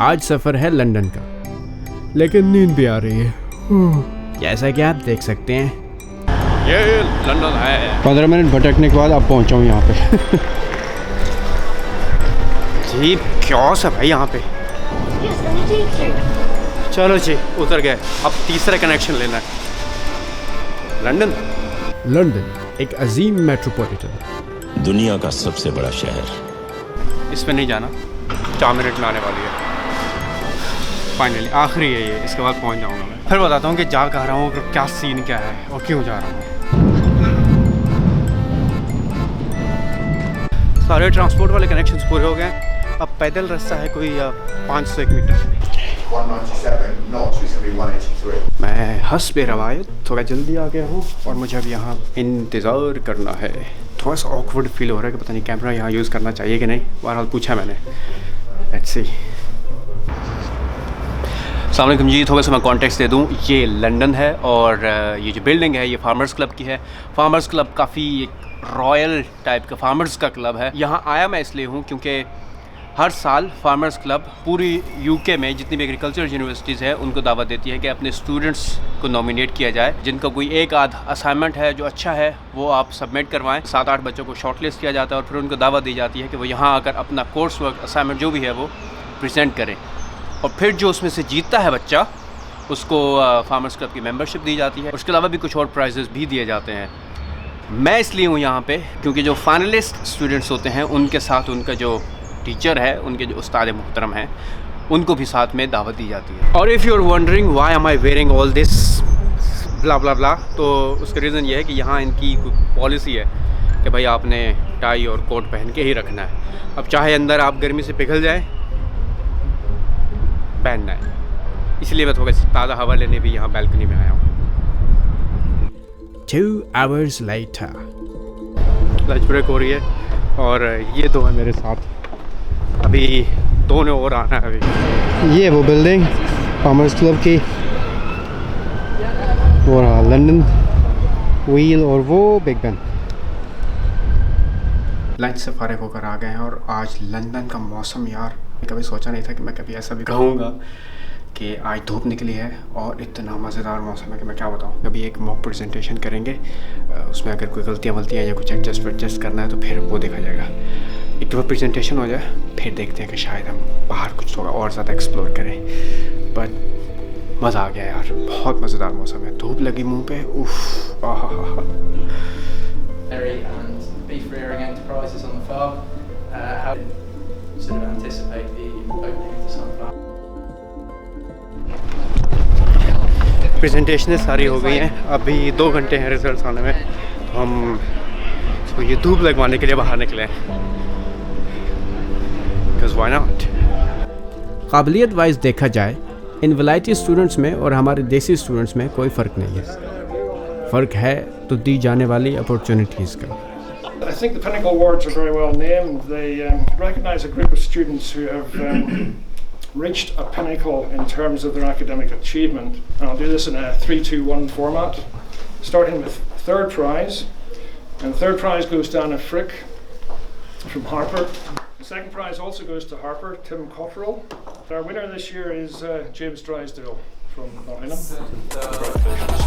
आज सफ़र है लंदन का, लेकिन नींद भी आ रही है। जैसा कि आप देख सकते हैं ये लंदन है। 15 मिनट भटकने के बाद अब पहुंचा हूँ यहाँ पे। जी क्योस है भाई यहाँ पे। चलो जी उतर गए, अब तीसरा कनेक्शन लेना है। लंदन एक अजीम मेट्रोपॉलिटन, दुनिया का सबसे बड़ा शहर। इस पे नहीं जाना, 4 मिनट में आने वाली है। फाइनली आखिरी है ये, इसके बाद पहुंच जाऊंगा मैं। फिर बताता हूँ कि जा कहाँ रहा हूँ, क्या सीन क्या है और क्यों जा रहा हूँ। सारे ट्रांसपोर्ट वाले कनेक्शंस पूरे हो गए। अब पैदल रास्ता है कोई 501 metre. 197 knots is going to be 183. मैं हस्ब रवायत थोड़ा जल्दी आ गया हूँ और मुझे अब यहाँ इंतज़ार करना है। थोड़ा सा ऑकवर्ड फील हो रहा है कि पता नहीं कैमरा यहाँ यूज़ करना चाहिए कि नहीं। बहरहाल पूछा मैंने, लेट्स सी। अस्सलाम वालेकुम जी, थोड़ा सा मैं कॉन्टेक्स्ट दे दूँ। ये लंदन है और ये जो बिल्डिंग है ये फार्मर्स क्लब की है। फार्मर्स क्लब काफ़ी एक रॉयल टाइप का फार्मर्स का क्लब है। यहाँ आया मैं इसलिए हूँ क्योंकि हर साल फार्मर्स क्लब पूरी यूके में जितनी भी एग्रीकल्चर यूनिवर्सिटीज़ है उनको दावत देती है कि अपने स्टूडेंट्स को नॉमिनेट किया जाए। जिनका कोई एक आध असाइनमेंट है जो अच्छा है वो आप सबमिट करवाएं। 7-8 बच्चों को शॉर्टलिस्ट किया जाता है और फिर उनको दावत दी जाती है कि वो यहाँ आकर अपना कोर्स वर्क असाइनमेंट जो भी है वो प्रेजेंट करें। और फिर जो उसमें से जीतता है बच्चा उसको फार्मर्स क्लब की मेम्बरशिप दी जाती है। उसके अलावा भी कुछ और प्राइजेस भी दिए जाते हैं। मैं इसलिए हूँ यहाँ पे क्योंकि जो फाइनलिस्ट स्टूडेंट्स होते हैं उनके साथ उनका जो टीचर है, उनके जो उस्ताद मोहतरम हैं, उनको भी साथ में दावत दी जाती है। और if you are wondering why am I wearing all this blah blah blah, तो उसका रीज़न ये है कि यहाँ इनकी पॉलिसी है कि भाई आपने टाई और कोट पहन के ही रखना है। अब चाहे अंदर आप गर्मी से पिघल जाए, पहनना है। इसलिए मैं थोड़ा सा ताज़ा हवा लेने भी यहाँ बैल्कनी में आया हूँ। 2 hours later लंच ब्रेक हो रही है और ये दो है मेरे साथ। अभी 2 ने और आना है। अभी ये वो बिल्डिंग फार्मर्स क्लब की और लंदन व्हील और वो बिग बेन। लंच से फारिग होकर आ गए हैं और आज लंदन का मौसम यार कभी सोचा नहीं था कि मैं कभी ऐसा भी कहूँगा कि आज धूप निकली है और इतना मज़ेदार मौसम है कि मैं क्या बताऊँ। कभी एक मॉक प्रेजेंटेशन करेंगे, उसमें अगर कोई गलतियाँ वलतियाँ या कुछ एडजस्ट करना है तो फिर वो देखा जाएगा। एक बार प्रेजेंटेशन हो जाए फिर देखते हैं कि शायद हम बाहर कुछ थोड़ा और ज़्यादा एक्सप्लोर करें। बट मज़ा आ गया यार, बहुत मज़ेदार मौसम है। धूप लगी मुँह पे, उफ। Beef rearing enterprises on the farm. How sort of anticipate the opening of the sunflower? प्रेजेंटेशनें सारी हो गई हैं, अभी 2 घंटे हैं रिजल्ट्स आने में। तो हम तो ये धूप लगवाने के लिए बाहर निकले हैं। Because why not? काबिलियत वाइज देखा जाए इन वलायती स्टूडेंट्स में और हमारे देसी स्टूडेंट्स में कोई फ़र्क नहीं है। फ़र्क है तो दी जाने वाली अपॉर्चुनिटीज़ का। I think the Pinnacle Awards are very well named. They recognise a group of students who have reached a pinnacle in terms of their academic achievement. And I'll do this in a 3-2-1 format, starting with third prize. And third prize goes to Anna Frick from Harper. The second prize also goes to Harper, Tim Cotterill. Our winner this year is James Drysdale from Nottingham. Congratulations.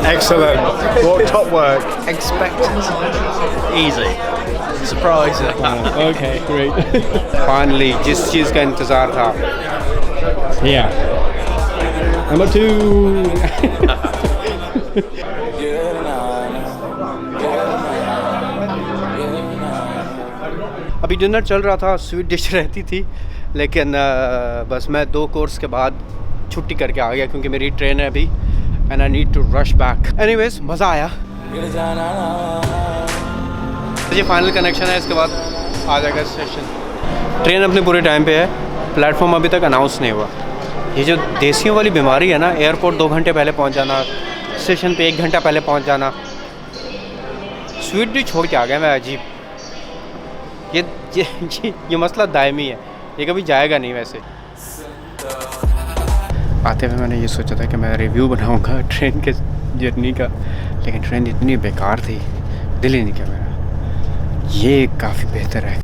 Excellent. What top work. Expected. Easy. Surprising. Okay, great. Finally, जिस चीज़ का इंतज़ार था। Yeah. Number 2. अभी dinner चल रहा था, sweet dish रहती थी, लेकिन बस मैं 2 कोर्स के बाद छुट्टी करके आ गया क्योंकि मेरी ट्रेन है अभी and I need to rush back. Anyways, मज़ा आया। ये फाइनल कनेक्शन है, इसके बाद आ जाएगा स्टेशन। ट्रेन अपने पूरे टाइम पे है, प्लेटफॉर्म अभी तक अनाउंस नहीं हुआ। ये जो देसियों वाली बीमारी है ना, एयरपोर्ट 2 घंटे पहले पहुंच जाना, स्टेशन पे 1 घंटा पहले पहुंच जाना। स्वीट डिश छोड़ के आ गया मैं, अजीब। ये मसला दायमी है, ये कभी जाएगा नहीं वैसे। आते हुए मैंने ये सोचा था कि मैं रिव्यू बनाऊंगा ट्रेन के जर्नी का, लेकिन ट्रेन इतनी बेकार थी, दिल ही नहीं किया मेरा। ये काफ़ी बेहतर है।